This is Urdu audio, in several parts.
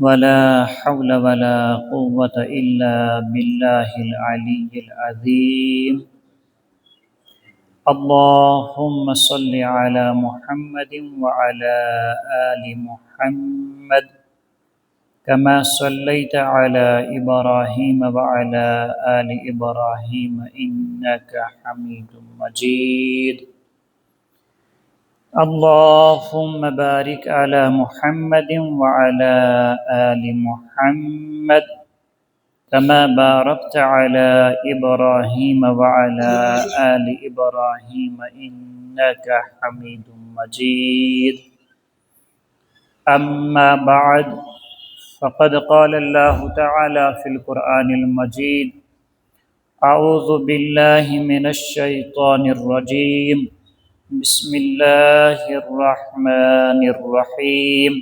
ولا حول ولا قوة إلا بالله العلي العظيم. اللهم صل على محمد وعلى آل محمد كما صليت على إبراهيم وعلى آل إبراهيم إنك حميد مجيد. اللهم بارك على محمد وعلى آل محمد كما باركت على إبراهيم وعلى آل إبراهيم إنك حميد مجيد. أما بعد، فقد قال الله تعالى في القرآن المجيد: أعوذ بالله من الشيطان الرجيم، بسم الله الرحمن الرحيم.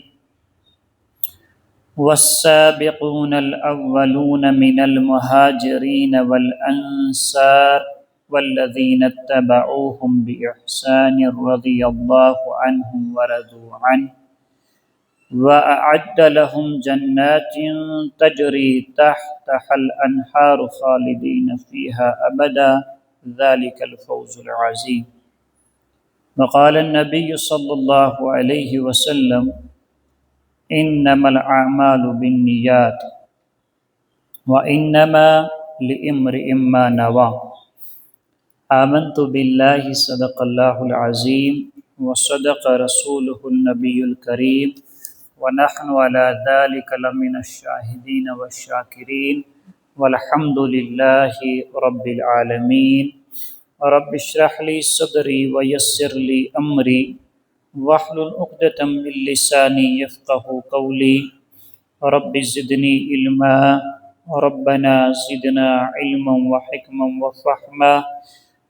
والسابقون الأولون من المهاجرين والأنصار والذين اتبعوهم بإحسان رضي الله عنهم ورضوا عنه وأعد لهم جنات تجري تحتها الأنهار خالدين فيها أبدا ذلك الفوز العظيم. وقال النبي صلى الله عليه وسلم: إنما الأعمال بالنيات وإنما لامرئ ما نوى. آمنت بالله صدق الله العظيم وصدق رسوله النبي الكريم ونحن على ذلك لمن الشاهدين والشاكرين والحمد لله رب العالمين. رب اشرح لي صدري ويسر لي أمري واحلل عقدة من لساني يفقه قولي. رب زدني علما، ربنا زدنا علما وحكما وفهما.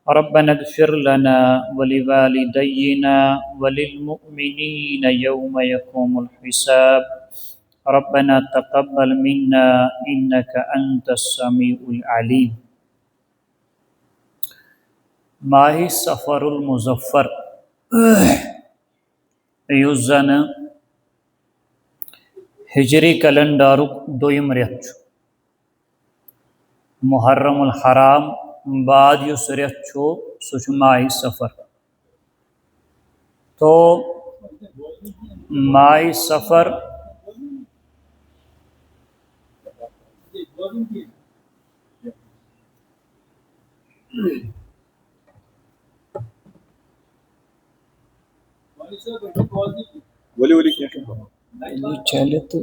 ربنا اغفر لنا ولوالدينا وللمؤمنين يوم يقوم الحساب. ربنا تقبل منا إنك أنت السميع العليم. ماہ سفر المظفر یُس زن ہجری کیلنڈرُک دویم رٮ۪تھ چھُ، محرم الحرام بعد یُس رٮ۪تھ چھُ سُہ چھُ ماہ سفر. تو ماہ سفر چلے تو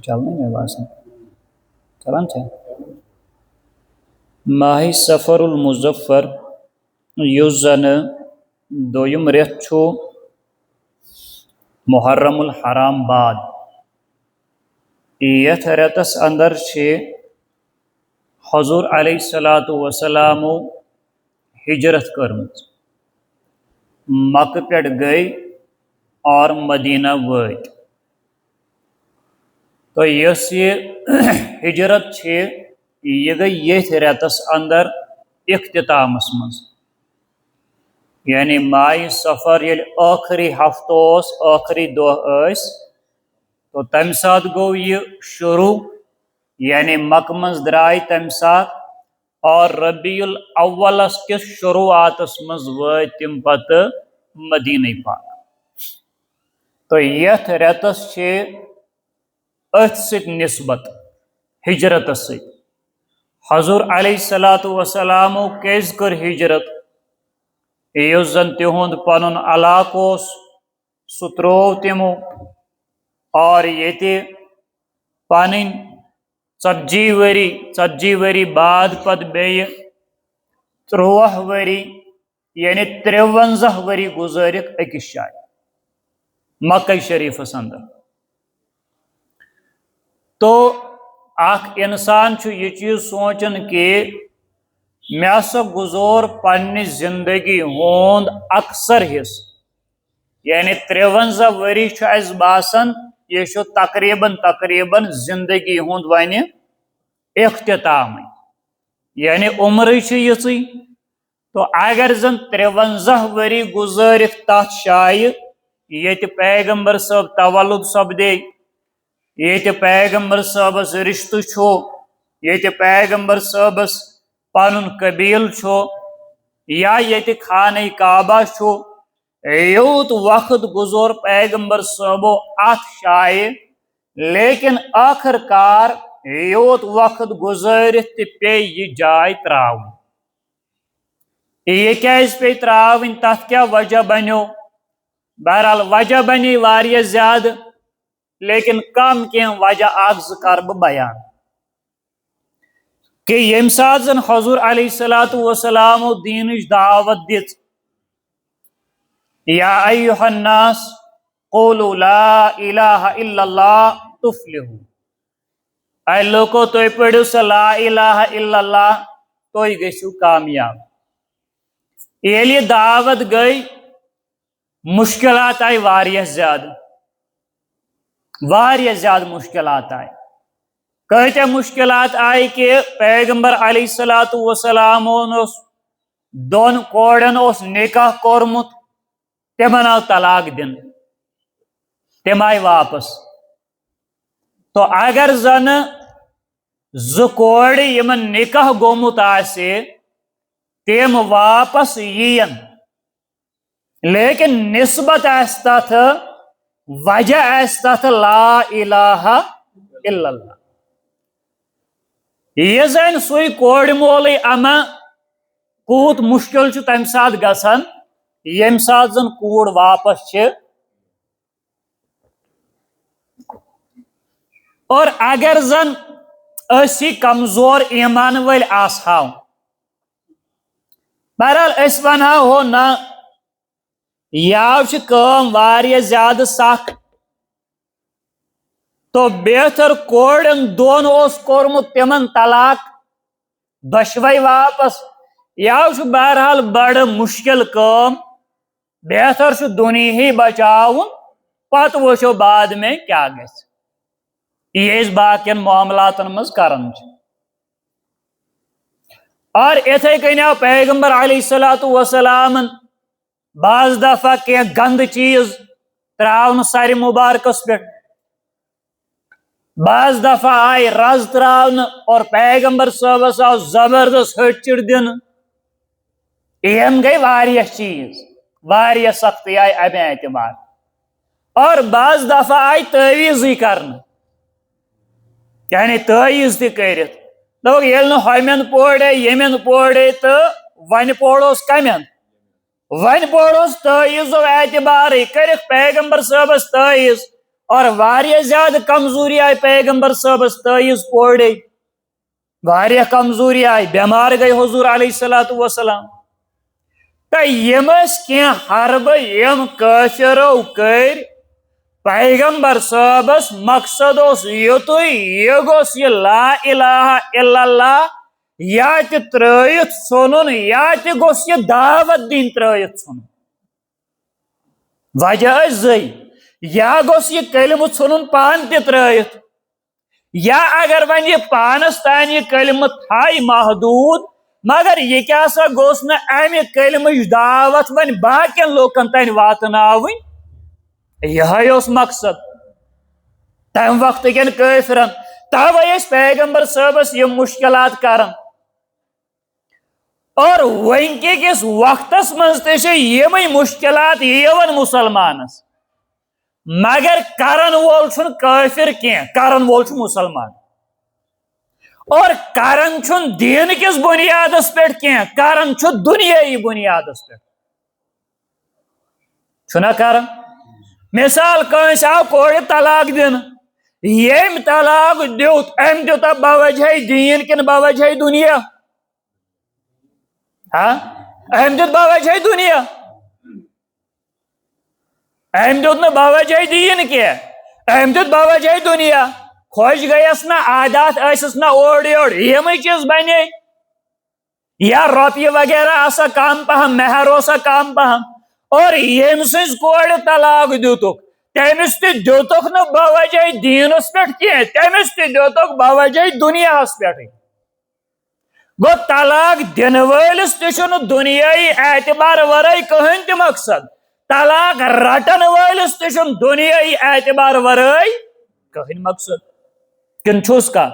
چلنے میں باسان چلان چھا. ماہ سفر المظفر یُس زن دویم رٮ۪تھ چھُ محرم الحرام بعد. یتھ رٮ۪تس اندر چھِ حضور علیہ الصلاۃ وسلام ہجرت کٔرمٕژ. مکہ پٮ۪ٹھ گٔے اور مدینہ وٲتۍ. تو یۄس یہِ ہجرت چھِ یہِ گٔے ییٚتھۍ رٮ۪تس اندر اختتامس منٛز. یعنی ماہ سفر ییٚلہِ ٲخری ہفتہٕ اوس، ٲخری دۄہ ٲسۍ، تو تمہِ ساتہٕ گوٚو یہِ شروع. یعنی مکہ منٛز درٛاے تمہِ ساتہٕ اور ربیع الاولس کِس شروعاتس منٛز وٲتۍ تِم پتہٕ مدینہ پاک. تو یتھ رٮ۪تس چھِ أتھۍ سۭتۍ نسبت ہجرتس سۭتۍ. حضور علیہ الصلاۃ وسلامو کیازِ کٔر ہجرت؟ یُس زن تِہُنٛد پنُن علاقہٕ اوس سُہ ترٛوو تِمو اور ییٚتہِ پنٕنۍ 40 ؤری بعد پتہٕ بیٚیہِ 13 ؤری یعنی 53 ؤری گُزٲرِکھ أکِس جایہِ مکہ شریفس اندر. تو اکھ انسان چھُ یہِ چیٖز سونچان کہ مےٚ ہسا گُزور پننہِ زندگی ہُنٛد اکثر حصہٕ، یعنی 53 ؤری چھُ اسہِ باسان یہ چھُ تقریباً زندگی ہُنٛد وۄنۍ اختتامٕے. یعنی عمرٕے چھِ یِژٕے تو اگر زن 53 وری گزارت تات شایع یہ پیغمبر صاحب تولد سپدے، یہ پیغمبر صاحبس رشتہ چھو، یہ پیغمبر صاحبس پنن قبیل چھو، یا یہ خانہ کعبہ چھو، یوت وقت گزور پیغمبر صاحبو ات شایع، لیکن آخر کار یوت وقت گزارت پے یہ جائے تراؤن۔ یہ کیاز پے تراؤن، تات کیا وجہ بنیو؟ بہرحال وجہ بنی واریہ زیادہ، لیکن کم کی وجہ اخ کر بہ بیان کہ یم سات زن حضور علیہ الصلوۃ والسلام دینچ دعوت دت، یا ایھا الناس قولوا لا الہ الا اللہ تفلحوا، اے لوکو تُہۍ پڑھو سا لا الہ الا اللہ، تُہۍ گژھِو کامیاب۔ ییٚلہِ یہ دعوت گئی مشکلات آئی واریہ زیادہ مشکلات آئی۔ کہتے مشکلات آئی کہ پیغمبر علیہ الصلوۃ والسلام دون کوڑن نکاح کورمت، تمن آو طلاق دن، تم آئی واپس۔ تو اگر زن زور یمن نکاح گومت آسے تم واپس یین، لیکن نسبت آس تتھ، وجہ آس تتھ لا الہ الا اللہ، یہ زن سوئی کوڑ مولے اما کوت مشکل چھ تم سات گسان یم سات زن کوڑ واپس چھ۔ اور اگر زن اسی کمزور ایمان ول آسہاو، بہرحال اس ونہا ہو نا یاو چھ کام واریہ زیادہ سخ، تو بہتر کوڑن دون کورمت تمن طلاق دشوئی واپس، یاو چھ بہرحال بڑا مشکل کام، بہتر چھ دنیا ہی بچاؤن، پتہ وچھو بعد میں کیا گژھِ۔ یہ اس باقین معاملاتن مز کرن چھ۔ اور اتھے کن آو پیغمبر علیہ الصلوۃ والسلام بعض دفعہ کی گند چیز تراؤن سر مبارکس پہ، بعض دفعہ آئی رز تراؤن اور پیغمبر صاحبس آو زبردست ہچڑ دن، یم گئی واریہ چیز، واریہ سختی آئی امہ اعتبار۔ اور بعض دفعہ آئی تعویذی کرن، یعنی تعویذ تہ کرت، دوک ییل نہ ہمین پوڑے یمین پوڑے تو ون پوڑوس کمین، ون پوڑوس تعویذو اعتبار کرک پیغمبر صاحبس تعویذ، اور واریہ زیادہ کمزوری آئی پیغمبر صاحبس تعویذ پوڑے، واریہ کمزوری آئی، بیمار گئی حضور علیہ الصلوۃ والسلام۔ تو یم کی حرب یم کافرو کر پیغمبر صاحبس مقصد یہ گوس یہ لا الہ الا اللہ یا تہ ترائت ژھنن، یا تہ گوس یہ دعوت دین ترائت ژھنن۔ وجہ زی، یا گوس یہ کلمہ ژھنن پان تہ ترائت، یا اگر ون یہ پانس تان یہ کلمہ تھائی محدود، مگر یہ کیا سا گوس نا امہ کلمچ دعوت ون باقین لوکن تان واتناوین، یہ اس مقصد تم وقت کن کافرن۔ توے اس پیغمبر صاحبس یہ مشکلات کرن، اور ونکہ کس وقتس مز تہ یمے مشکلات یون مسلمانس، مگر کرن وول چھن کافر کی، کرن وول چھ مسلمان، اور کرن چھن دین کس بنیادس پہ کی، کرن چھ دنیائی بنیادس پہ چھنا کرن۔ مثال کنس آو کوڑ طلاق دن، یم طلاق دیت ام دیتا بوجہ دین کن بوجہ دنیا؟ ام دیت بوجہ دنیا، ام دیت نا بوجہ دین کی، ام دیت بوجہ دنیا۔ خوش گیس نا عادات ایسس نا اوڑ یوڑ یم چیز بنے، یا روپیے وغیرہ آسا کام پہم، مہر اوسا کام پہم، اور یم سز کوڑ طلاق دیتک، تمس تہ دیتک نا بوجہ دینس پہ کی، تمس تہ دیتک بوجہ دنیا پہ۔ گو طلاق دن ولس تہ دنیائی اعتبار ورائے کہین تہ مقصد، طلاق رٹن ولس تہ دنیائی اعتبار ورائے کہین مقصد، کن چھس کا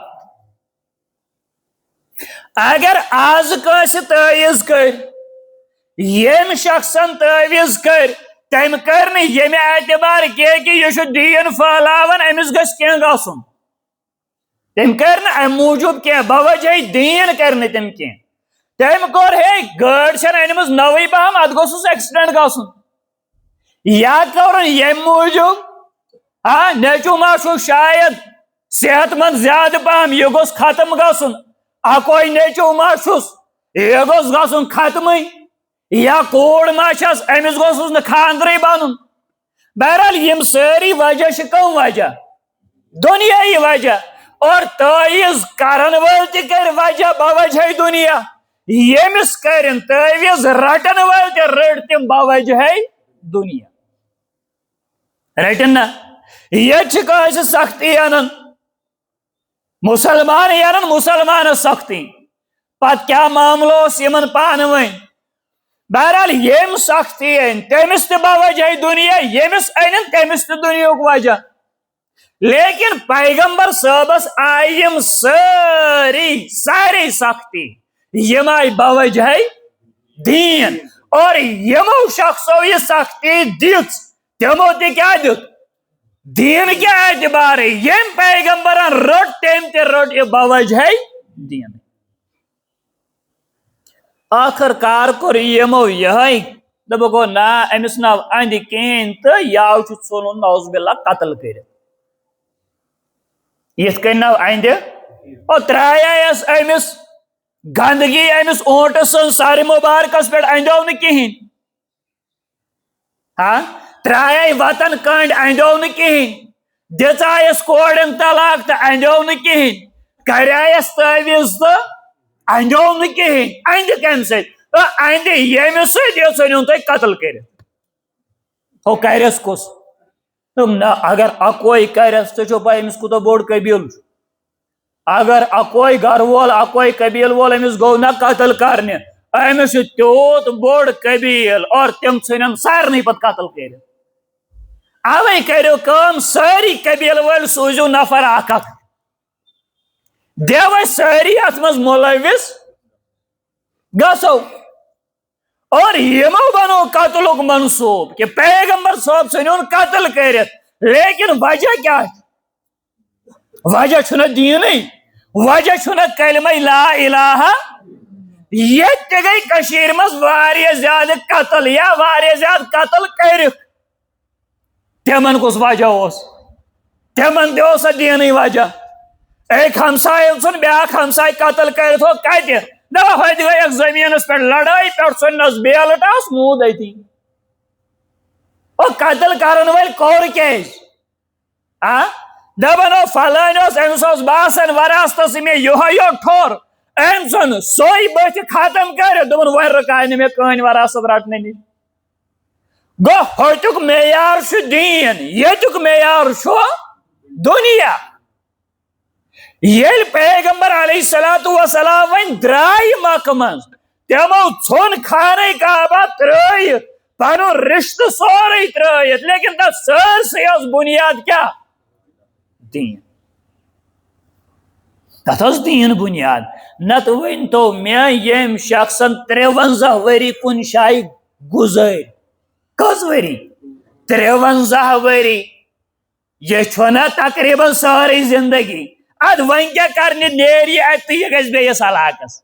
اگر آز کس تعویز کر یم شخصن تعویز کر تم کر یم اعتبار کی کہ یہ دین پھیلاون امس گھس کی گھن تم کر ام موجوب کی بوجہ دین کر تم کی تم کور ہے گاڑ چھ انمز نوئی پہم ات گوس ایکسیڈنٹ گھن یا کور یم موجوب ہاں نیچو ماشو شاید صحت مند زیادہ پہم یہ گوس ختم گھن اکوئی نیچو ماشوس یہ گوس گھن ختم یا کوڑ ماشس امس گوس نا خاندر بن بہرحال یم ساری وجہ کم وجہ دنیائی وجہ اور تعویز کرن ول تہ کر وجہ بوجہ دنیا یمس کرن تعویز رٹن ول تہ رٹ تم بوجہ دنیا رٹن نا یہ کس سختی انن مسلمان انن مسلمان سختی پت کیا معاملہ یمن پان ون بہرحال یم سختی ان تمس تہ بوجہ دنیا یمس ان تمس تہ دنیا وجہ لیکن پیغمبر صاحبس آئی ساری سختی یم آئی بوجہ دین اور یمو شخصو یہ سختی دت تمو تہ کیا دت دین کیا اعتبار یم پیغمبرن رٹ تم تہ رٹ یہ بوجہ دین آخر کار کور یمو یہ دپو نا امس نو اند کہین تو یاو ژھنن نوز باللہ قتل کر یت کن نو اند اور ترایس امس گندگی امس اونٹ سن سار مبارکس پہ اندو نا کہین ہاں ترائے وطن کنڈ اندو نا کہین دژایس کورن طلاق تو اندو نا کہین کریس تعویز تو اندو نا کہین اند کم ست اند یمس ست یہ ژھنون تھی قتل کر ہو کرس کس نا اگر اکوئی کرس تو پہ امس کوتا بوڑ قبیل اگر اکوئی گھر وول اکوئی قبیل وول امس گو نا قتل کرنے امس تیوت بوڑ قبیل اور تم ژھنن سارنی پت قتل کر اوے کرو کام ساری قبیل ول سوزو نفر اکھ دیو ساری ات مز ملوث گسو اور یمو بنو قتلک منصوب کہ پیغمبر صاحب ژھنون قتل کرت لیکن وجہ کیا وجہ چھنا دین وجہ چھنا کلمہ لا الہ یہ تہ گئی کشیر مز واریاہ زیادہ قتل یا واریاہ زیادہ قتل کرک تمن کس وجہ اس تمن تہ سا دینی وجہ ایک ہمسائے ژھن بیاکھ ہمسائے قتل کرت ہو کتہ دپا ہوتہ گئی ایک زمینس پہ لڑائی پہ ژھنس بیل ٹاس موٗد اتی اور قتل کرن ول کور کیاز دپان فلان امس باسان وراثتس میں یہ ٹھور ام ژھن سوئی بت ختم کر دپان وۄنۍ رُکاے نہٕ مےٚ کٕہٕنۍ وراثت رٹنے نش گو ہوتیُک معیار چھُ دیٖن ییٚتیُک معیار چھُ دنیا ییٚلہِ پیغمبر علیہ الصلوۃ والسلام وۄنۍ درٛاے مکہ منٛز تمو ژھوٚن خانہ کعبہ ترٲیِتھ پنُن رشتہٕ سورُے ترٲیِتھ لیکن تتھ سٲرسٕے ٲس بنیاد کیا دین تتھ ٲس دین بنیاد نتہٕ ؤنۍتو مےٚ ییٚمۍ شخصن 53 ؤری کُنہِ جایہِ گُزٲرۍ کٔژ ؤری 53 ؤری یہ چھُنا تقریباً سٲرٕے زندگی اد وۄنۍ کیٛاہ کرنہِ نیرِ یہِ اتہِ تہٕ یہِ گژھِ بیٚیِس علاقس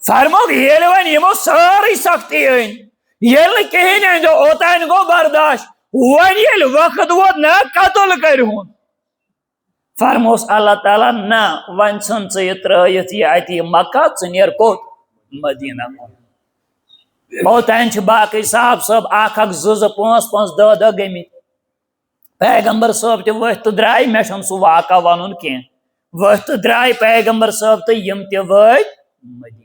فرموک ییٚلہِ وۄنۍ یِمو سٲرٕے سختی أنۍ ییٚلہِ نہٕ کِہیٖنۍ أنۍزیو اوٚتانۍ گوٚو برداشت وۄنۍ ییٚلہِ وقت ووت نہ قتل کرہُن فرموس اللہ تعالیٰ نہ وۄنۍ ژھٕن ژٕ یہِ ترٲیِتھ یہِ اتہِ یہِ مکہ ژٕ نیر کوٚت مدینہ کُن اوٚتانۍ چھِ باقٕے صاحب صٲب اکھ اکھ زٕ زٕ پانٛژھ پانٛژھ دہ دہ گٔمٕتۍ پیغمبر صٲب تہِ ؤتھۍ تہٕ درٛاے مےٚ چھُنہٕ سُہ واقعہ ونُن کینٛہہ ؤتھۍ تہٕ درٛاے پیغمبر صٲب تہٕ یِم تہِ وٲتۍ مدینہ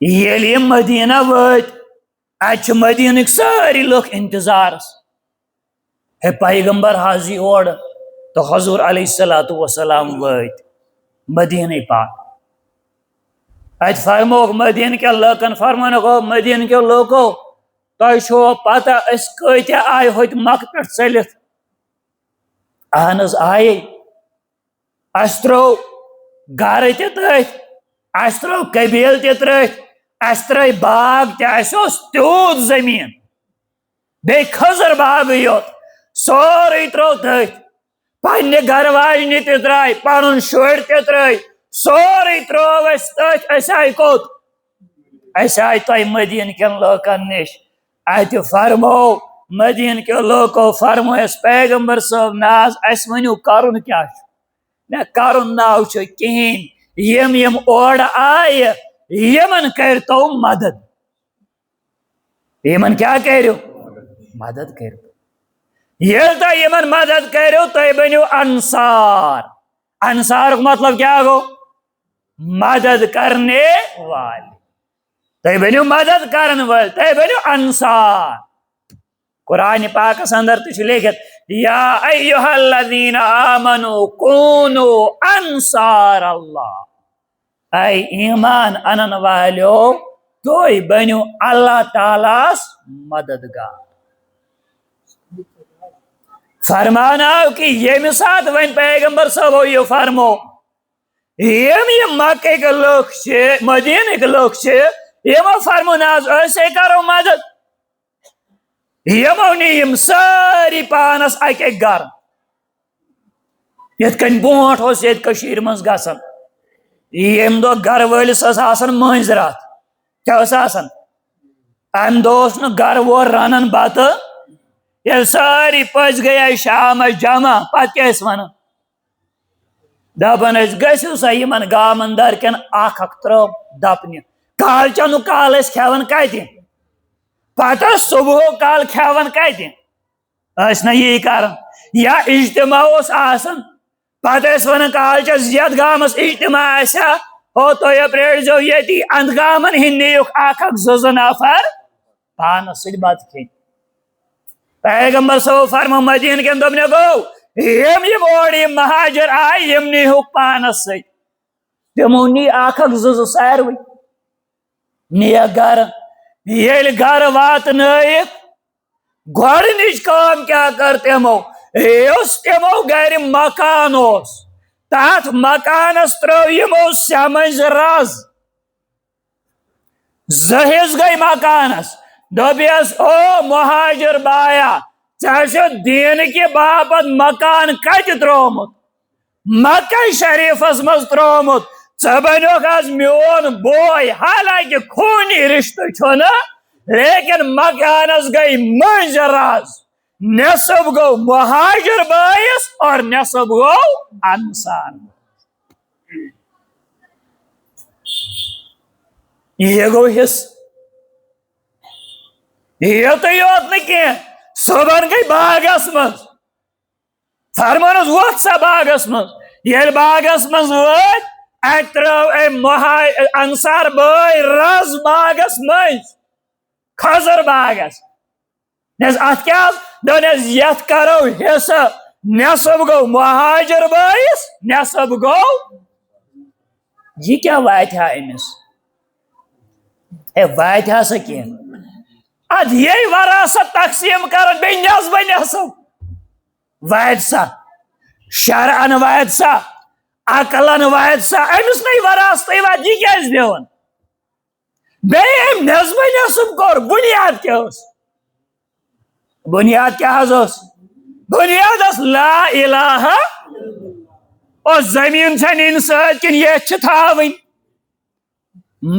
ییٚلہِ یِم مدینہ وٲتۍ اتہِ چھِ مدینٕکۍ سٲری لُکھ انتظارس ہے پیغمبر حظ یی اورٕ تو حضور علیہ الصلوۃ والسلام وٲتۍ مدینہ پاک ات فرموک مدینہ کے لوکن فرمانو گو مدینہ کے لوکو تہ چھو پتہ اس کتیا آئے ہوت مکہ پہ چلت اہن آئے اس ترو گھر تہ ترت اس ترو قبیل تہ ترت اس ترے باغ تہ تیوت زمین بے خضر باغ یوت سوری ترو ترت پنہ گھر واجنہ تہ ترائی پن شر تہ ترائی سوری ترو اس ترت اس آئی کوت اس آئی تہ مدینہ کن لوکن نش ات فرمو مدینہ کے لوکو فرمو اس پیغمبر صاحب ناز اس ونیو کرن کیا نہ کرن ناو کہین یم اور آئے یمن کرتو مدد یمن کیا کرو مدد کرو یل تہ یمن مدد کرو تہ بنو انصار انصار مطلب کیا گو مدد کرنے والے تہ بنو مدد کرن والے تہ بنو انصار قرآن پاکس اندر تہ لکھت یا ایھا الذین آمنوا کونوا انصار اللہ اے ایمان انن والو توئی بنو اللہ تعالیٰ مددگار فرمانا کہ یہ ساتھ ون پیغمبر صاحب یہ فرمو یم مکہ کے لوگ مدینہ کے لوگ یمو فرمو ناز ایسے کرو مدد یمو نیم ساری پانس اک گھر یت کن بونٹ اس یت کشیر مز گسن یم دو گھر ولس آسان منز رات کیا آسان ام دوس نا گھر وول رنن بتہ یل ساری پز گئی شام جمع پتہ کیا ون دپان گژھو سا یمن گامن در کن اخ ترو دپنہ کالچہ نو کال کھیون کتہ پتہ صبح کال کھیون کتہ نا یہ کران یا اجتماع اس آسان پتہ ون کالچہ یت گامس اجتماع آسیا ہو تھی پریٹزو یتی اند گامن ہند نیوک اخ زٕ نفر پانس ست بت کھین پیغمبر صاحب فرمو مدینہ کن دپنے گو یم اور مہاجر آئی یم نیوک پانس ست تمو نی اخ زٕ ساروی نیا گھر یل گھر واتنائت گۄڈنِچ کٲم کیا کر تمو یس تمو گھر مکان تات مکانس ترو یمو سمجھ رز زہز گئی مکانس دپیس او مہاجر بایا ژےٚ دین کے باپت مکان کتہ ترومت مکہ شریفس مز ترومت ژٕ بنیوکھ آز میون بوے حالانکہ خوٗنی رشتہ چھُنہ لیکن مکانس گئی منٛزۍ رز نصب گو مہاجر بائیس اور نصب گو انصار یہ گو حص یہ تو یوت نی صبح گئی باغس مز فرمانس ووت سا باغس مز یل باغس مز ووت ات ترو انصار بٲے رز باغس مز کھزر باغس نس ات کیا دس یت کرو حصہ نصب گو مہاجر بائیس نصب گو یہ کیا واتہ امس واتہ سا کی اد یہ وراثت تقسیم کرن بے نصب نصب وات سا شرعن وات سا عقلن وات سا امس نئی وراثت وات یہ کیا دون بے نصب نصب کور بنیاد کیا بنیاد کیا بنیاد اس لا الہ اور زمین چھن ان سۭتۍ کن یہ تھاوٕنۍ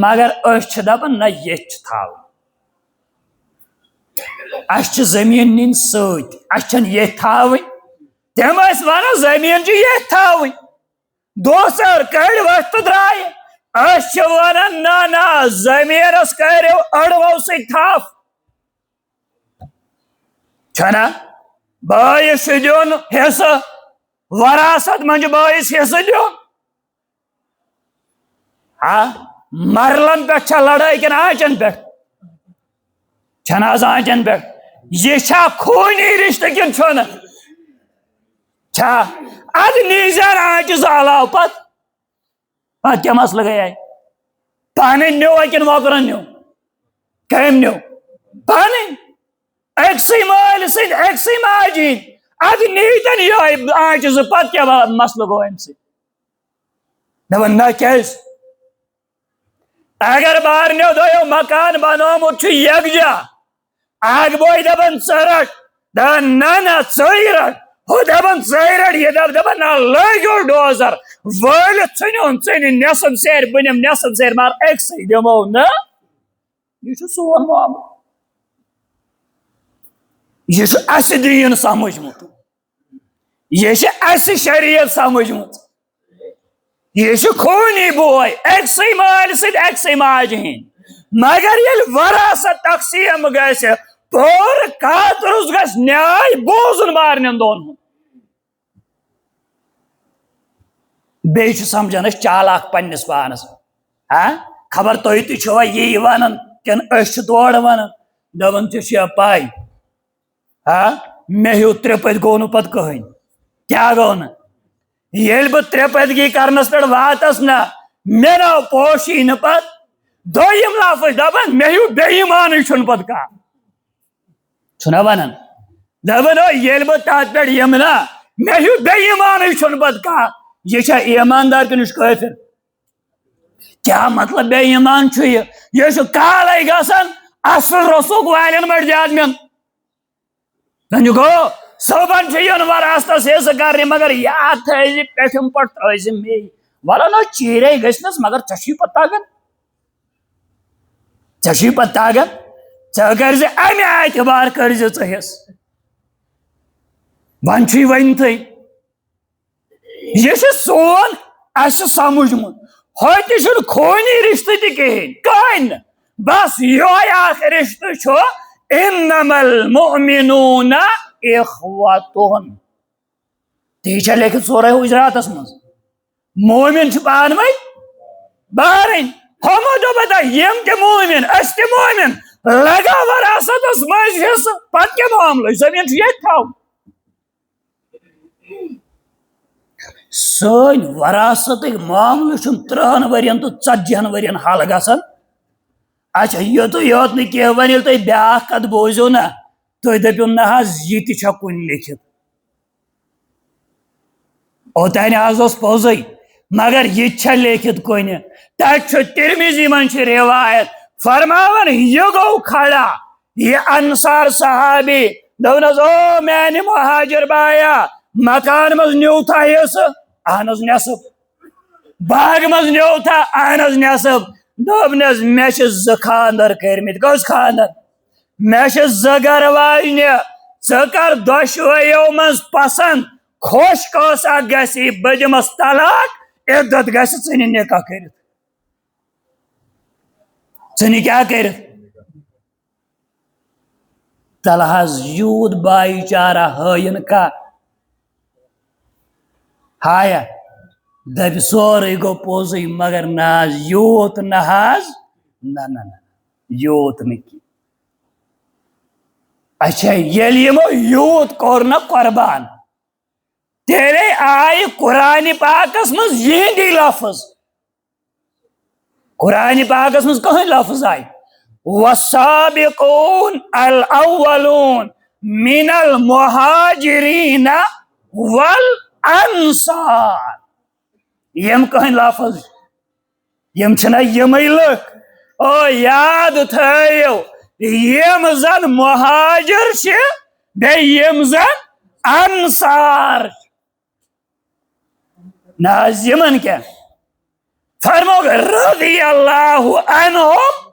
مگر اس دپان نہ یہ تھاوٕنۍ اس زمین نن سۭتۍ اس چھن یہ تھاوٕنۍ تم ونان زمین چھ یہ تھاوٕنۍ دوسر کڑ وقت درائے اس ونان نہ زمینس کرو اڑوو سی تھپ چھنا بائیس دون حصہ وراثت من بائیس حصہ دون ہاں مرلن پہ لڑائی کن آنچن پہ چھنا آنچن پہ یہ چھا خونی رشتہ کن چھونا چھا اد نیزر آنچ علاو پت پتہ کیا مسئلہ گیا پانے نیو کن وکرن نیو کم نیو پانے ایکسی مال سن ایکسی ماجی اد نیتن یہ آج پتہ کیا مسئلہ گو ام سی دپان نہ کیاز اگر بار نیو دو مکان بنومت یکجا اگ بوے دپان ژٕ رٹ دپان نہ ژٕے رٹ ہو دپان ژٕے رٹ یہ دپان نہ لٲگِو ڈوزر وٲلِتھ ژھٕنِون ژھٕنہِ نٮ۪صٕب سیرِ بہٕ نِمہٕ نٮ۪صٕب سیرِ مگر أکسٕے دِمو نہٕ یہ چھُ سون معاملہٕ یہ چھُ اَسہِ دیٖن سمجھمُت یہ چھُ اَسہِ شریعت سمجھمٕژ یہ چھُ خوٗنی بوے أکسٕے مالہِ سۭتۍ أکسٕے ماجہِ ہٕنٛدۍ مگر ییٚلہِ وراثت تقسیٖم گژھِ پوٗرٕ کاترُس گژھِ نیاے بوزُن مارنٮ۪ن دۄن ہُنٛد بیٚیہِ چھُ سمجھان أسۍ چالاک پننِس پانس خبر تُہۍ تہِ چھِوا یی ونان کِنہٕ أسۍ چھِ تورٕ ونان دپان ژےٚ چھیا پاے مےٚ ہیوٗ ترٛےٚ گوٚو نہٕ پتہٕ کٕہٕنۍ کیٛاہ گوٚو نہٕ ییٚلہِ بہٕ ترٛےٚ کرنس پٮ۪ٹھ واتس نا مےٚ ناو پوشی نہٕ پتہٕ دوٚیِم لفظ دپان مےٚ ہیوٗ بے ایمانٕے چھُنہٕ پتہٕ کانٛہہ چھُنا ونان دپان ییٚلہِ بہٕ تتھ پٮ۪ٹھ یِمہٕ نا مےٚ ہیوٗ بے ایمانٕے چھُنہٕ پتہٕ کانٛہہ یہ چھا ایماندار کِنہٕ یہِ چھُ کٲفِر کیا مطلب بے ایمان چھُ یہ چھُ کالے گژھان اصل رسوٗک والٮ۪ن پٮ۪ٹھ دیادمٮ۪ن زن گوٚو صبحن چھُ یُن وراثتس حصہٕ کرنہِ مگر یاد تھٲیزِ پیٚٹھِم پٲٹھۍ تھٲیزِ مے ولا نہ چیٖرے گٔژھنس مگر ژےٚ چھُے پتہٕ تگان ژےٚ چھُے پتہٕ تگان ژٕ کٔرزِ امہِ اعتبار کٔرزِ ژٕ حصہٕ وۄنۍ چھُے ؤنتھٕے یہ سون اس سمجھمت ہوتہِ چھُنہٕ خوٗنی رشتہٕ تہِ کِہیٖنۍ کٕہٕنۍ نہٕ بس یہوے اکھ رشتہٕ چھُ انما المؤمنون اخوتن تی چھا لیکھِتھ سورہ حجراتس منٛز مومن چھِ پانہٕ ؤنۍ بارٕنۍ ہُمو دوٚپ یِم تہِ مومن أسۍ تہِ مومن لگا وراثتس منٛز حصہٕ پتہٕ کیٛاہ معاملہٕ زٔمیٖن چھُ ییٚتہِ تھاوُن سٲنۍ وراثتٕکۍ معاملہٕ چھُنہٕ 30 ؤرین تہٕ 40 ؤرین حل گژھان اچھا یوٚتُے یوت نہٕ کینٛہہ وۄنۍ ییٚلہِ تُہۍ بیٛاکھ کتھ بوٗزِو نا تُہۍ دٔپِو نہ حظ یہِ تہِ چھا کُنہِ لیکھِتھ اوٚتانۍ حظ اوس پوٚزُے مگر یہِ تہِ چھا لیکھِتھ کُنہِ تتہِ چھُ ترمذی منٛز چھِ روایت فرماوان یہِ گوٚو کھڑا یہِ انصار صحابی دوٚپنس او میانہِ مہاجر بایا مکان منٛز نیوٗتھا حصہٕ اہن حظ نٮ۪صٕب باغ منٛز نیوٗتھا اہن حظ نٮ۪صٕب دوٚپنس مےٚ چھِ 2 خانٛدر کٔرمٕتۍ کٔژ خانٛدر مےٚ چھِ 2 گرٕ واجنہِ ژٕ کر دۄشوٕیو منٛز پسنٛد خۄش کۄس اکھ گژھی بہٕ دِمس طلاق عدت گژھِ ژٕ نہِ نکاح کٔرِتھ ژٕ نہِ کیٛاہ کٔرِتھ تل حظ یوٗت بایی چارہ ہٲیِن کانٛہہ ہایا دپہِ سورُے گوٚو پوٚزُے مگر نہ حظ یوٗت نہ حظ نہ یوٗت نہٕ کینٛہہ اچھا ییٚلہِ یِمو یوٗت کوٚر نا قۄربان تیٚلے آیہِ قرآنِ پاکس منٛز یِہنٛدی لفظ قرآنِ پاکس منٛز کٕہٕنۍ لفظ آیہِ والسابقون الاولون من المہاجرین والانصار یم کٕہٕنۍ لفظ یم چھِنا یِمٕے لُکھ او یاد تھٲیِو یم زن مہاجر چھِ بیٚیہِ یم زن انصار نہ حظ یمن کیٛاہ فرموک رضی اللہ عنہم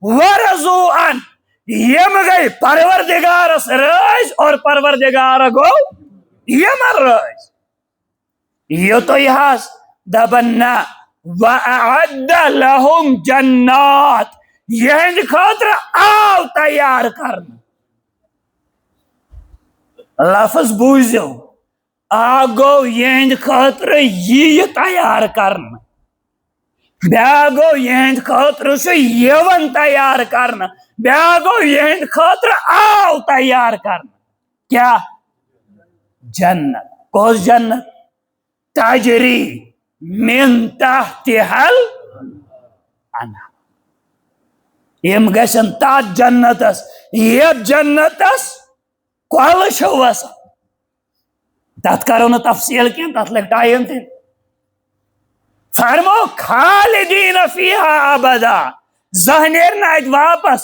ورضوا عنہ یم گٔے پروردگارس رٲضۍ اور پروردگار گوٚو یمن رٲضۍ یوٚتُے حظ دپان نہ وَأَعَدَّ لَهُمْ جنات یہنٛدِ خٲطرٕ آو تیار کرنہٕ لفظ بوٗزِو اکھ گوٚو یہنٛدِ خٲطرٕ یِیہِ تیار کرنہٕ بیٛاکھ گوٚو یہنٛدِ خٲطرٕ چھُ یِوان تیار کرنہٕ بیٛاکھ گوٚو یہنٛدِ خٲطرٕ آو تیار کرنہٕ کیٛاہ جنت کۄس جنت تجری من تحتها الانہار. یم گژھن تات جنتس یتھ جنتس کۄلہٕ چھِ وسان. تتھ کرو نہٕ تفصیل کینٛہہ، تتھ لگہِ ٹایم تہِ. فرمو خالدین فیہا ابدا، زانٛہہ نیرِ نہٕ اتہِ واپس،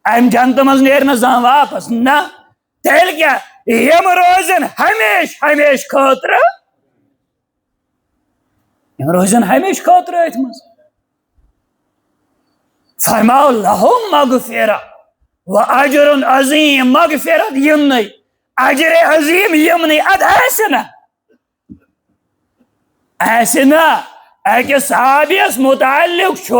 امہِ جنتہٕ منٛز نیرِ نہٕ زانٛہہ واپس. نہ تیٚلہِ کیٛاہ یم روزن ہمیشہ ہمیشہ خٲطرٕ، یم روزن ہمیشہ خٲطرٕ أتھۍ منٛز. فرماو لہم مغفرہ و اجر عظیم، مغفرت یمنٕے، اجر عظیم یمنٕے. اد آسہِ نہ أکِس صحابیس متعلق چھُ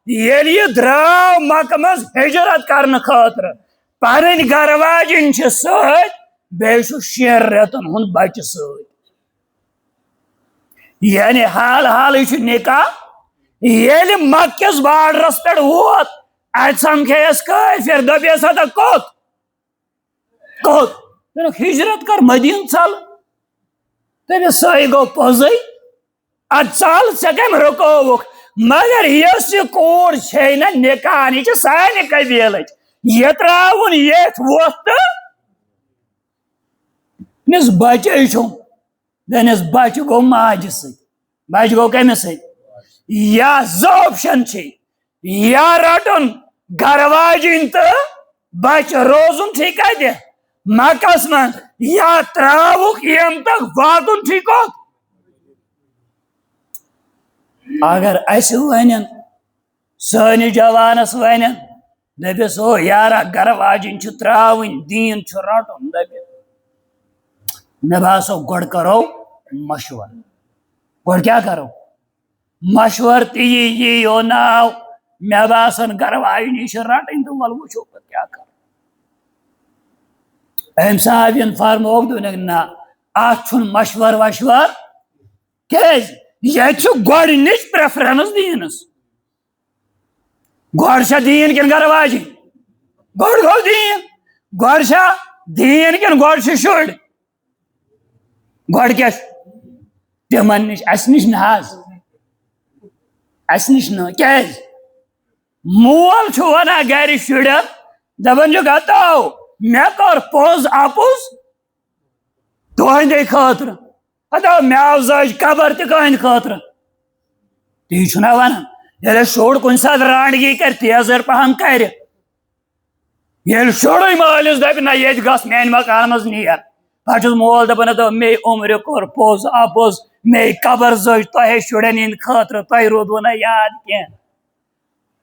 ییٚلہِ یہِ درٛاو مکہ منٛز ہجرت کرنہٕ خٲطرٕ، پنٕنۍ گرٕ واجِنۍ چھِ سۭتۍ، بیٚیہِ چھُ 6 رٮ۪تن ہُنٛد بچہٕ سۭتۍ. یعنی حال حالٕے چھُ نکاح. ییٚلہِ مکہ کِس بارڈرس پٮ۪ٹھ ووت، اتہِ سمکھییس کٲفر، دوٚپیس ہتا کوٚت دوٚپُکھ ہجرت کر مدیٖنہٕ ژل. دوٚپیس سۄے گوٚو پوٚزُے، اد ژل ژےٚ کٔمۍ رُکووُکھ. مگر یۄس یہِ کوٗر چھے نہ نکاح، یہِ چھِ سانہِ قبیٖلٕچ، یہِ ترٛاوُن ییٚتھۍ ووٚتھ تہٕ أمِس بچے چھُم. دٔپنس بچہٕ گوٚو ماجہِ سۭتۍ، بچہٕ گوٚو کٔمِس سۭتۍ؟ یا زٕ آپشن چھِ، یا رٹُن گرٕ واجِنۍ تہٕ بچہٕ روزُن ٹھی کتہِ؟ مکس منٛز، یا ترٛاوُکھ یِم تہٕ واتُن ٹھی کوٚت؟ اگر اسہِ ونن، سٲنِس جوانس ونن، دپس او یارا گرٕ واجِنۍ چھِ ترٛاوٕنۍ، دیٖن چھُ رٹُن، دپہِ مےٚ باسو گۄڈٕ کرو مشور. گۄڈٕ کیٛاہ کرو؟ مشور تہِ یی ناو، مےٚ باسان گرٕ واجنی چھِ رٹٕنۍ تہٕ وَلہٕ وٕچھو پتہٕ کیٛاہ کرو. أمۍ صحابین فرمووُکھ، دوٚپُکھ نہ اتھ چھُنہٕ مشور وشور. کیٛازِ؟ ییٚتہِ چھُ گۄڈنِچ پریفرنس دیٖنس. گۄڈٕ چھا دیٖن کِنہٕ گرٕ واجِنۍ؟ گۄڈٕ گوٚو دیٖن. گۄڈٕ چھا دیٖن کِنہٕ گۄڈٕ چھِ شُرۍ؟ گۄڈٕ کیٛاہ چھُ؟ تِمن نِش، اسہِ نِش نہ حظ، اسہِ نِش نہٕ. کیٛازِ؟ مول چھُ ونان گرِ شُرٮ۪ن، دپان چھُ ہتو مےٚ کوٚر پوٚز اپُز تُہنٛدے خٲطرٕ، ہتو مےٚ زٲج قبر تہِ کٕہنٛدِ خٲطرٕ. تی چھُنہ ونان. ییٚلہِ شُر کُنہِ ساتہٕ رانڈگی کرِ، تیزر پہم کرِ، ییٚلہِ شُرے مٲلِس دپہِ نہ ییٚتہِ گژھ میانہِ مکان منٛز نیر، پتہٕ چھُس مول دپان ہتو مے عمرِ کوٚر پوٚز اپُز، مے قبر زٲج تۄہے شُرٮ۪ن ہٕنٛدِ خٲطرٕ، تۄہہِ روٗدوٕ نہ یاد کینٛہہ.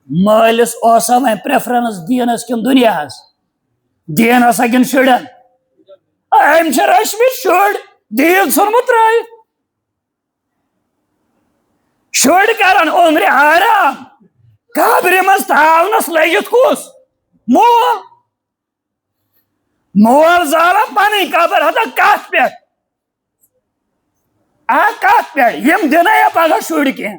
مٲلِس اوسا وۄنۍ پریفرنس دیٖنس کِنہٕ دُنیاہس؟ دیٖنس ہا کِنہٕ شُرٮ۪ن؟ أمۍ چھِ رچھمٕتۍ شُرۍ، دیٖن ژھُنمُت ترٲیِتھ. شُرۍ کرن عمرِ حرام، قبرِ منٛز تھاونس لٔگِتھ کُس؟ مول. مول زالان پنٕنۍ قبر، ہتا کتھ پٮ۪ٹھ؟ کتھ پٮ۪ٹھ؟ یِم دِنَے پگہہ شُرۍ کینٛہہ.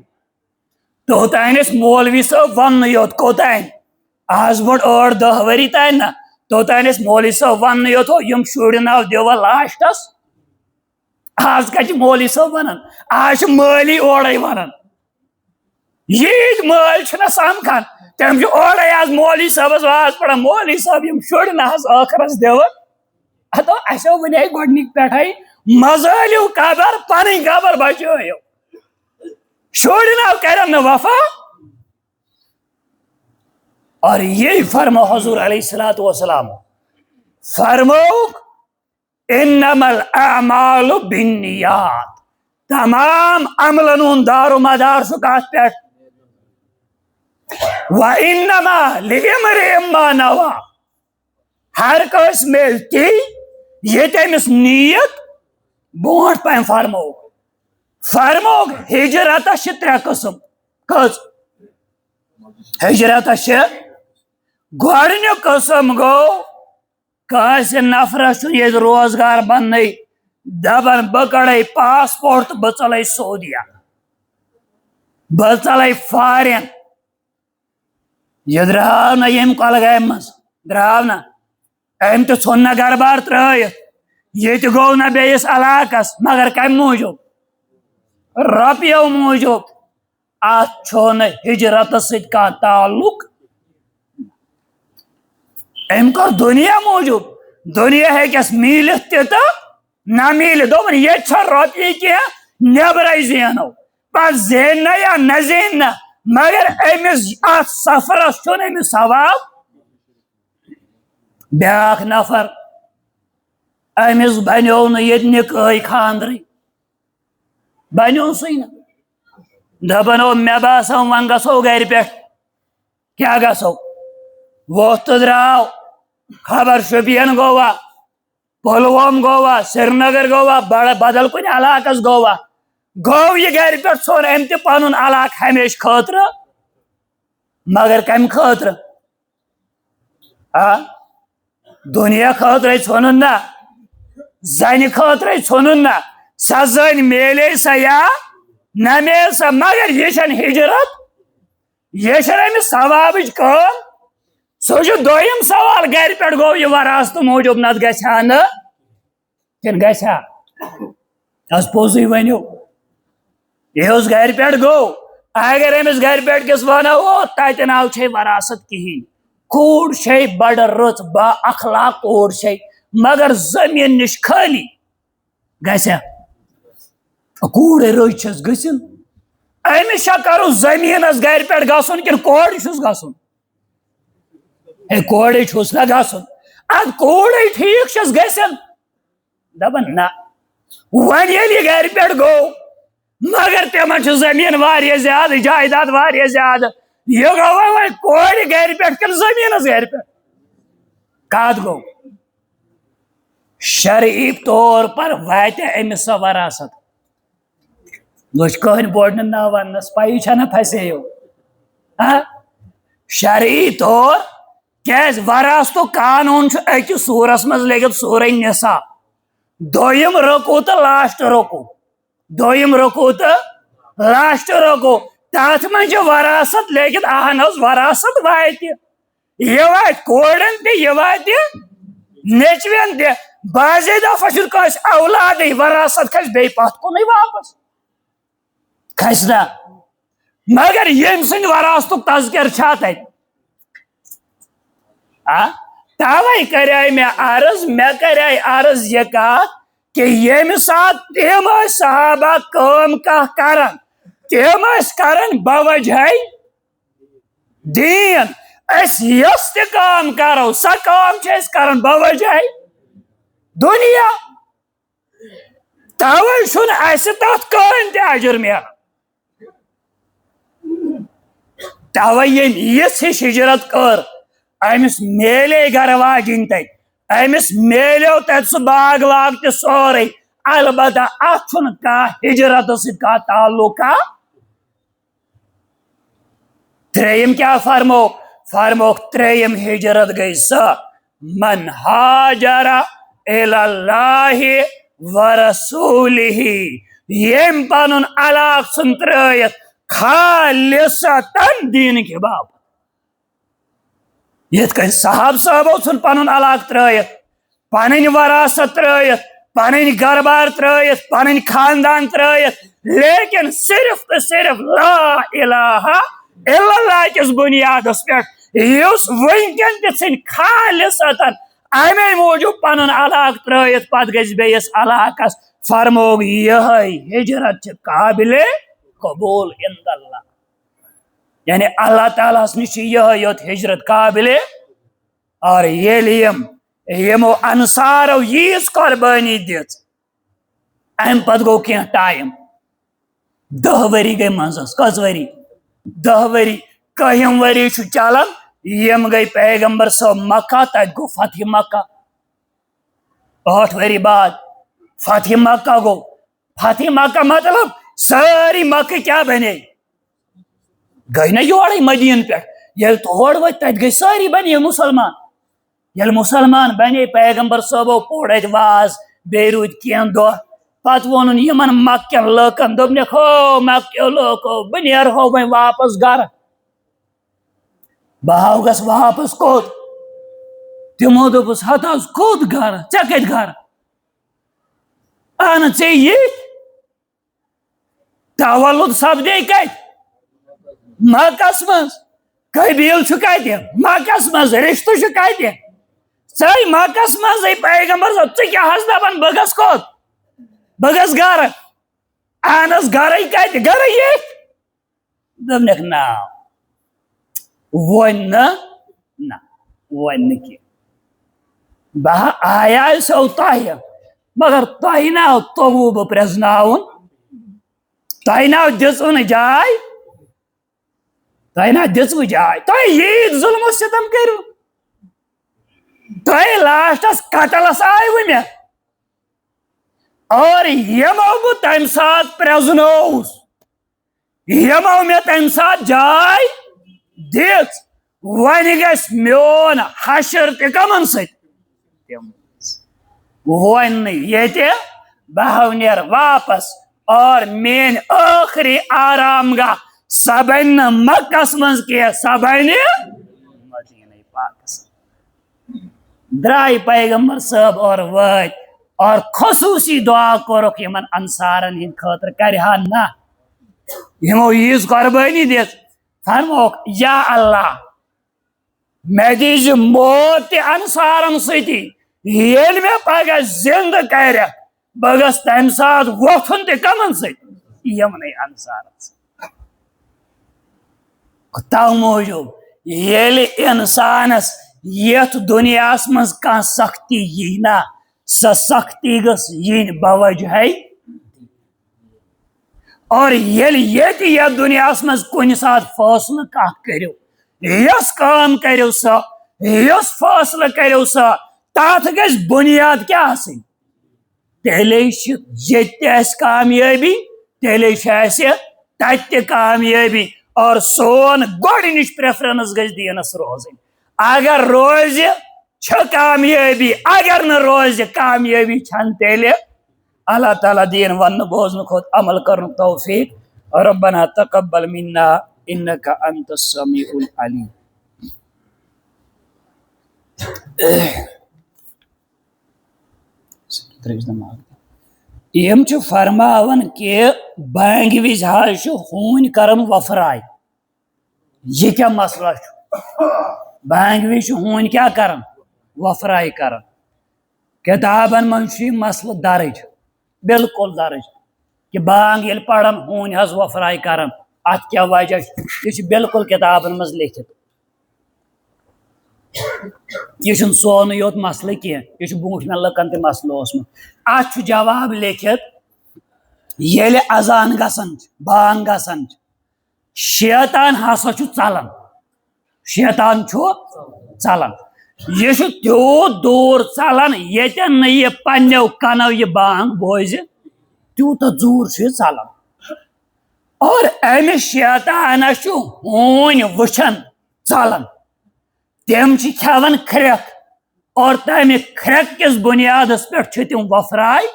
توٚتانۍ ٲسۍ مولوی صٲب وننٕے یوت. کوٚتانۍ؟ آز برونٛٹھ 8-10 ؤری تانۍ نہ، توٚتانۍ ٲسۍ مولوی صٲب وننٕے یوت، ہو یِم شُرۍ ناو دِوا لاسٹس. آز کتہِ چھِ مولوی صٲب ونان؟ آز چھِ مٲلی اورے ونان. ییٖتۍ مٲلۍ چھِنہ سمکھان، تِم چھِ اورے آز مولوی صٲبس واز پران، مولوی صٲب یِم شُرۍ نہ حظ ٲخرس دِوان. ہتو اسیو ونے گۄڈنِکۍ پٮ۪ٹھے مزٲلِو قبر، پنٕنۍ قبر بچٲیو. شُرۍ ناو کرن نہٕ وفا. اور یہی فرمو حضور علیہ الصلوۃ والسلام، فرموک انما الاعمال بالنیات. تمام عملن ہُنٛد دار و مدار چھُ کتھ پٮ۪ٹھ؟ وانما لامرئ ما نویٰ. ہر کٲنٛسہِ میلہِ تی ییٚتہِ أمِس نیت. برونٛٹھ پہم فرموک ہجرتس چھِ 3 قٕسم. کٔژ؟ ہجرتس چھِ گۄڈنیُک قٕسم گوٚو کٲنٛسہِ نفرس چھُ ییٚتہِ روزگار بننے، دپان بہٕ کڑے پاسپورٹ تہٕ بہٕ ژلے سعودیہ، بہٕ ژلے فارین. یہ درٛاو نہ ییٚمہِ کۄلگامہِ منٛز، درٛاو نہ، أمۍ تہِ ژھُن نہ گرٕ بار ترٲیِتھ، ییٚتہِ گوٚو نہ بیٚیِس علاقس، مگر کمہِ موٗجوٗب؟ رۄپیو موٗجوٗب اتھ چھُنہٕ ہجرتس سۭتۍ کانٛہہ تعلق أمۍ کوٚر دُنیا موٗجوٗب دُنیا ہیٚکٮ۪س میٖلِتھ تہِ تہٕ نہ میٖلِتھ دوٚپُن ییٚتہِ چھےٚ رۄپیہِ کینٛہہ نٮ۪برَے زینو پتہٕ زیننا یا نہ زیننا مگر أمِس اتھ سفرس چھُنہٕ أمِس ثواب بیٛاکھ نفر أمِس بنیو نہٕ ییٚتہِ نِکٲحۍ خانٛدرٕے بنیوسٕے نہٕ دپان مےٚ باسان وۄنۍ گژھو گرِ پٮ۪ٹھ کیٛاہ گژھو ووٚتھ تہٕ درٛاو خبر شوپین گوٚوا پُلووم گوٚوا سرینگر گوٚوا بدل کُنہِ علاقس گوٚوا گوٚو یہِ گرِ پٮ۪ٹھ ژھوٚن أمۍ تہِ پنُن علاقہٕ ہمیشہٕ خٲطرٕ مگر کمہِ خٲطرٕ دُنیا خٲطرے ژھُنُن نہ زنہِ خٲطرے ژھُنُن نہ سۄ زٔنۍ میلے سۄ یا نہ میلہِ سۄ مگر یہِ چھنہٕ ہجرت یہِ چھنہٕ أمِس ثوابٕچ کٲم سُہ چھُ دوٚیِم سوال گرِ پٮ۪ٹھ گوٚو یہِ وراثتہٕ موٗجوٗب نتہٕ گژھِ ہا نہٕ کِنہٕ گژھِ ہا حظ پوٚزُے ؤنِو یہِ اوس گرِ پٮ۪ٹھ گوٚو اگر أمِس گرِ پٮ۪ٹھ کِس ونو تتہِ ناو چھے وراثت کِہیٖنۍ کوٗر چھے بڑٕ رٕژ با اخلاق کوٗر چھے مگر زٔمیٖن نِش خٲلی گژھِ ہا کوٗرے رٕژ چھس گٔژھِنۍ أمِس چھا کرُن زٔمیٖنس گرِ پٮ۪ٹھ گژھُن کِنہٕ کورِ چھُس گژھُن ہے کورے چھُس نہ گژھُن ادٕ کوٗرے ٹھیٖک چھس گٔژھِنۍ دپان نہ وۄنۍ ییٚلہِ یہِ گرِ پٮ۪ٹھ گوٚو مگر تِمن چھُ زٔمیٖن واریاہ زیادٕ جایداد واریاہ زیادٕ یہِ گوٚو وۄنۍ کورِ گرِ پٮ۪ٹھ کِنہٕ زٔمیٖنس گرِ پٮ۪ٹھ کتھ گوٚو شرعی طور پر واتہِ أمِس سۄ وراثت لٔچھ کٕہٕنۍ بوٚڑ نہٕ وننس پیی چھنہ پھسییو شرعی طور کیٛازِ وراثتُک قانوٗن چھُ أکِس سوٗرس منٛز لیکھِتھ سورہ نساء دوٚیِم رُکوٗ تہٕ لاسٹ رُکوٗ دوٚیِم رُکوٗ تہٕ لاسٹ رُکوٗ تتھ منٛز چھِ وراثت لیکھِتھ اہن حظ وراثت واتہِ یہِ واتہِ کورٮ۪ن تہِ یہِ واتہِ نیچوٮ۪ن تہِ بعضے دفعہ چھُنہٕ کٲنٛسہِ اولادٕے وراثت کھسہِ بیٚیہِ پتھ کُنٕے واپس کھسہِ نہ مگر ییٚمۍ سٕنٛدِ وراثتُک تذکِر چھا تتہِ توے کرے مےٚ عرض یہِ کتھ کہ ییٚمہِ ساتہٕ تِم ٲسۍ صحابہ کٲم کانٛہہ کران تِم ٲسۍ کران بوجہے دیٖن أسۍ یۄس تہِ کٲم کرو سۄ کٲم چھِ أسۍ کران بوجہے دُنیا توے چھُنہٕ اسہِ تتھ کٕہٕنۍ تہِ اجر مِلان توے ییٚمۍ یِژھ ہِش ہجرت کٔر أمِس میلے گرٕ واجِنۍ تتہِ أمِس میلیو تتہِ سُہ باغ واغ تہِ سورُے البتہ اتھ چھُنہٕ کانٛہہ ہجرتس سۭتۍ کانٛہہ تعلقہ ترٛیٚیِم کیٛاہ فرموکھ ترٛیٚیِم ہجرت گٔے سۄ من ہاجر الی اللہ ورسولہ ییٚمۍ پنُن علاقہٕ ژھُن ترٲیِتھ خالصتاً دیٖنٕکہِ باپتھ یِتھ کٔنۍ صحابو ژھُن پنُن علاقہٕ ترٲیِتھ پنٕنۍ وراثت ترٲیِتھ پنٕنۍ گرٕ بار ترٲیِتھ پنٕنۍ خاندان ترٲیِتھ لیکن صرف تہٕ صرف لا الہ الا اللہ کِس بُنیادس پٮ۪ٹھ یُس وٕنکٮ۪ن تہِ ژھٕنہِ خالصتاً امے موٗجوٗب پنُن علاقہٕ ترٲیِتھ پتہٕ گژھِ بیٚیِس علاقس فرموکھ یِہے ہجرت چھِ قابلِ قبوٗل عند اللہ یعنی اللہ تعالیٰ ہس نِش چھِ یِہے یوت ہجرت قابلِ اور ییٚلہِ یِمو انصارو ییٖژ قۄربٲنی دِژ امہِ پتہٕ گوٚو کینٛہہ ٹایم 10 ؤری گٔے منٛزس کٔژ ؤری 10 ؤری کٔہِم ؤری چھُ چلان یِم گٔے پیغمبر صٲب مکہ تتہِ گوٚو فتحِ مکہ 8 ؤری بعد فتحِ مکہ گوٚو فتحِ مکہ مطلب سٲری مکہٕ کیٛاہ بنے گٔے نہ یورے مدیٖنہٕ پٮ۪ٹھ ییٚلہِ تور ؤتھۍ تتہِ گٔے سٲری بنے مُسلمان ییٚلہِ مُسلمان بنے پیغمبر صٲبو پوٚر اتہِ واز بیٚیہِ روٗدۍ کینٛہہ دۄہ پتہٕ ووٚنُن یِمن مکہٕ کٮ۪ن لُکن دوٚپنکھ ہو مکہٕ لُکو بہٕ نیرہو وۄنۍ واپس گرٕ بہٕ آوگس واپس کوٚت تِمو دوٚپُس ہتہٕ حظ کوٚت گرٕ ژےٚ کتہِ گرٕ اہن ژےٚ یِتھ تولد سپدے کت مکس مز قبیل کت مکس مز رشتہ کت ژے مکس مز پیغمبر صاحب ژٕ کیٛاہ حظ دپان بہٕ گژھٕ کوٚت بہٕ گژھٕ گرٕ اہن حظ گرے کتہِ گرے ییٚتھۍ دوٚپنکھ نا وۄنۍ نہ وۄنۍ نہٕ کینٛہہ بہٕ آیاو تۄہہِ مگر تۄہہِ نا توٚگوُ بہٕ پرٛزناوُن تۄہہِ نا دِژوٕ نہٕ جاے تۄہہِ نا دِژوٕ جاے تۄہہِ ییٖتۍ ظُلم و ستم کٔرِو تۄہہِ لاسٹس قتلس آیوٕ مےٚ اور یِمو بہٕ تمہِ ساتہٕ پرٛزنووُس یِمو مےٚ تمہِ ساتہٕ جاے دِژ وۄنۍ گژھِ میون حشر تہِ کمن سۭتۍ وۄنۍ نہٕ ییٚتہِ بہٕ نیرٕ واپس اور میٲنۍ ٲخری آرام گاہ سۄ بنہِ نہٕ مکس منٛز کینٛہہ سۄ بنہِ مدیٖنہ پاکس درٛاے پیغمبر صٲب اور وٲتۍ اور خصوٗصی دعا کوٚرُکھ یِمن انصارن ہٕنٛدِ خٲطرٕ کرِہا نہ یِمو ییٖژ قۄربٲنی دِژ فرمووُکھ یا اللہ مےٚ دیٖزِ موت تہِ انصارن سۭتی ییٚلہِ مےٚ پگاہ زنٛدٕ کرکھ بہٕ گژھٕ تمہِ ساتہٕ وۄتھُن تہِ کمن سۭتۍ یِمنٕے انصارن سۭتۍ تو موٗجوٗب ییٚلہِ انسانس یتھ دُنیاہس منٛز کانٛہہ سختی یی نا سۄ سختی گٔژھ یِنۍ بوجہے اور ییٚلہِ ییٚتہِ یتھ دُنیاہس منٛز کُنہِ ساتہٕ فٲصلہٕ کانٛہہ کٔرِو یۄس کٲم کٔرِو سۄ یُس فٲصلہٕ کٔرِو سۄ تتھ گژھِ بُنیاد کیٛاہ آسٕنۍ تیٚلے چھِ ییٚتہِ تہِ اسہِ کامیٲبی تیٚلے چھِ اسہِ تتہِ تہِ کامیٲبی اور سون گۄڈٕنِچ پریفرنس گژھِ دیٖنس روزٕنۍ اگر روزِ چھِ کامیٲبی اگر نہٕ روزِ کامیٲبی چھنہٕ تیٚلہِ اللہ تعالیٰ دِیِن وننہٕ بوزنہٕ کھۄتہٕ عمل کرنُک توفیق ربنا تقبل منا انك انت السميع العليم یم چھِ فرماوان کہ بانگہِ وِزِ حظ چھُ ہوٗنۍ کران وۄپھراے یہ کیٛاہ مسئلہ چھُ بانگہِ وِزِ چھُ ہوٗنۍ کیٛاہ کران وۄپھراے کران کِتابن منٛز چھُ یہِ مسلہٕ درٕج بالکل درٕج کہ بانگ ییٚلہِ پران ہوٗنۍ حظ وۄپھراے کران اتھ کیٛاہ وجہ چھُ یہِ چھُ بالکل کِتابن منٛز لیکھِتھ یہ چھُنہٕ سونُے یوت مسلہٕ کینٛہہ یہِ چھُ برونٛٹھمٮ۪ن لُکن تہِ مسلہٕ اوسمُت اتھ چھُ جواب لیکھِتھ ییٚلہِ اذان گژھان چھِ بانگ گژھان چھِ شیطان ہسا چھُ ژلان شیطان چھُ ژلان یہ چھُ تیوٗت دوٗر ژلان ییٚتٮ۪ن نہٕ یہِ پننیو کنو یہِ بانگ بوزِ تیوٗتاہ دوٗر چھُ یہِ ژلان اور أمِس شیطانس چھُ ہوٗنۍ وٕچھان ژلان تِم چھِ کھٮ۪وان کھرٛٮ۪کھ اور تمہِ کھرٛٮ۪کہٕ کِس بُنیادس پٮ۪ٹھ چھِ تِم وۄپھراے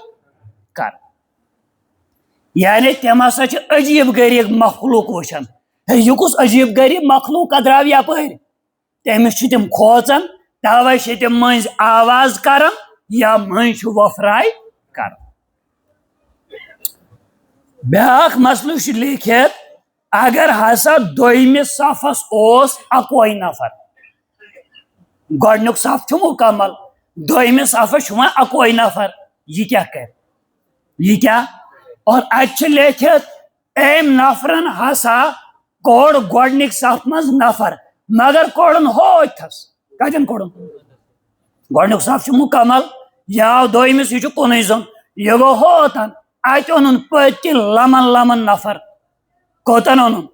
کران یعنی تِم ہسا چھِ عجیٖب غریٖب مخلوق وٕچھان ہے یہِ کُس عجیٖب غریٖب مخلوقا درٛاو یپٲرۍ تٔمِس چھِ تِم کھوژان توے چھِ تِم مٔنٛزۍ آواز کران یا مٔنٛزۍ چھِ وۄپھراے کران بیٛاکھ مسلہٕ چھُ لیکھِتھ اگر ہسا دوٚیمِس صفس اوس اکوے نفر گۄڈنیُک صف چھُ مُکمل دوٚیمِس صفس چھُ وۄنۍ اکوے نفر یہِ کیٛاہ کرِ یہِ کیٛاہ اور اتہِ چھِ لیکھِتھ أمۍ نفرن ہسا کوٚڑ گۄڈنِکۍ صف منٛز نفر مگر کوٚڑُن ہوتھس کتٮ۪ن کوٚڑُن گۄڈنیُک صف چھُ مُکمل یہِ آو دوٚیمِس یہِ چھُ کُنُے زوٚن یہِ گوٚو ہوتن اتہِ اوٚنُن پٔتۍ کِنۍ لمن لمن نفر کوٚتن اوٚنُن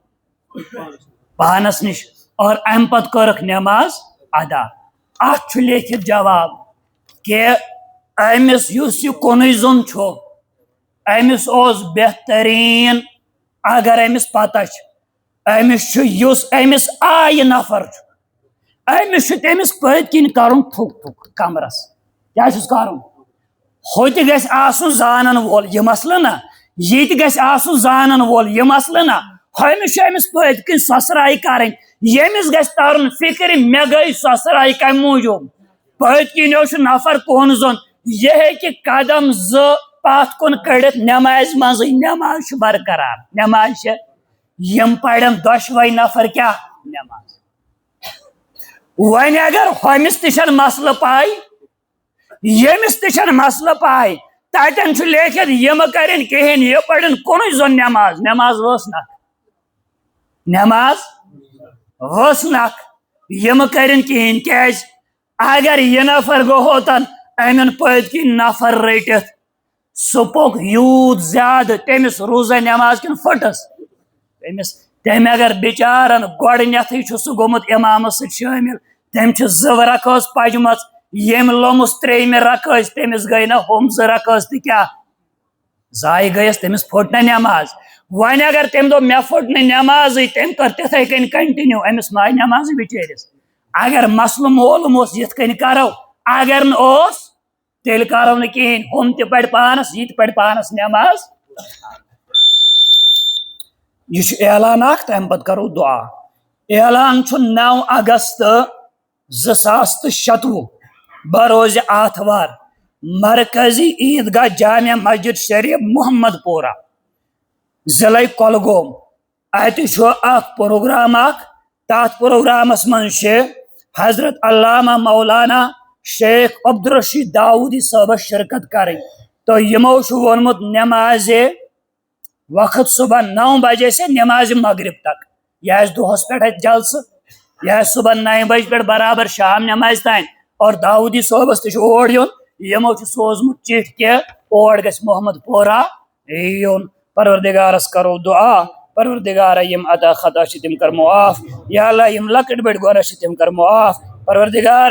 پانس نِش اور امہِ پتہٕ کٔرٕکھ نٮ۪ماز ادا اتھ چھُ لیکھِتھ جواب کہ أمِس یُس یہِ کُنُے زوٚن چھُ أمِس اوس بہتریٖن اگر أمِس پتہ چھِ أمِس چھُ یُس أمِس آیہِ نفر چھُ أمِس چھُ تٔمِس پٔتۍ کِنۍ کرُن تھُک تھُک کمرس کیٛاہ چھُس کرُن ہُہ تہِ گژھِ آسُن زانن وول یہِ مسلہٕ نہ یہِ تہِ گژھِ آسُن زانن وول یہِ مسلہٕ نہ ہُمِس چھُ أمِس پٔتۍ کِنۍ سۄسراے کرٕنۍ ییٚمِس گژھِ ترُن فِکرِ مےٚ گٔے سۄسراے کمہِ موٗجوٗب پٔتۍ کِنیو چھُ نفر کُن زوٚن یہِ ہیٚکہِ قدم زٕ پات کن کڑت نماز مزے نماز برقرار نماز یم پڑن دشوے نفر کیا نماز ون اگر ہومس تشن مسل پائے یمس تشن مسل پائے تتن لیکھت یم کرن کہین یہ پڑن کن زون نماز نماز وس نک نماز وس نک یم کرن کہین کیاز اگر یہ نفر گو ہوتن امن پت کن نفر رٹت سہ پوک یوت زیادہ تمس روزہ نماز کن پھٹس تم اگر بچارن گۄڈنیتھٕے چھُ سُہ گوٚمُت امامس سۭتۍ شٲمِل تٔمۍ چھِ 2 رکٲژ پجمژ ییٚمۍ لوٚمُس 3مہِ رکٲژ تٔمِس گٔے نہ ہُم 2 رکٲژ تہِ کیٛاہ ضایہِ گٔیَس تٔمِس پھُٹ نہ نٮ۪ماز وۄنۍ اگر تٔمۍ دوٚپ مےٚ پھُٹ نہٕ نٮ۪مازٕے تٔمۍ کٔر تِتھَے کٔنۍ کنٹِنیوٗ أمِس ماے نٮ۪مازٕے بِچٲرِس اگر مسلہٕ معلوٗم اوس یِتھ کٔنۍ کرو اگر نہٕ اوس تیٚلہِ کرو نہٕ کِہیٖنۍ ہُم تہِ پرِ پانس یہِ تہِ پرِ پانس نٮ۪ماز یہ اعلان اخ تمہ پتہ کرو دعا اعلان 9 اگست 2026 بروز آتھوار مرکزی عیدگاہ جامع مسجد شریف محمد پورہ ضلع کۄلگوم اتہ اخ پروگرام تات پروگرامس من حضرت علامہ مولانا شیخ عبدالرشید داؤدی صٲبس شرکت کریں تو یمو وونمت نماز وقت صبح 9 بجے سے نماز مغرب تک یہ دہس پہ جلسہ یہ صبح 9 بجے پہ برابر شام نماز تین اور داؤدی صوبس تور یمو سوزمت چٹھ کہ اور گھ محمد پورہ یون پروردگارس کرو دعا پروردگارا یم عطا خطا تم کر معاف یا اللہ یم لکٹ بڑ گناہ تم کر معاف پروردگار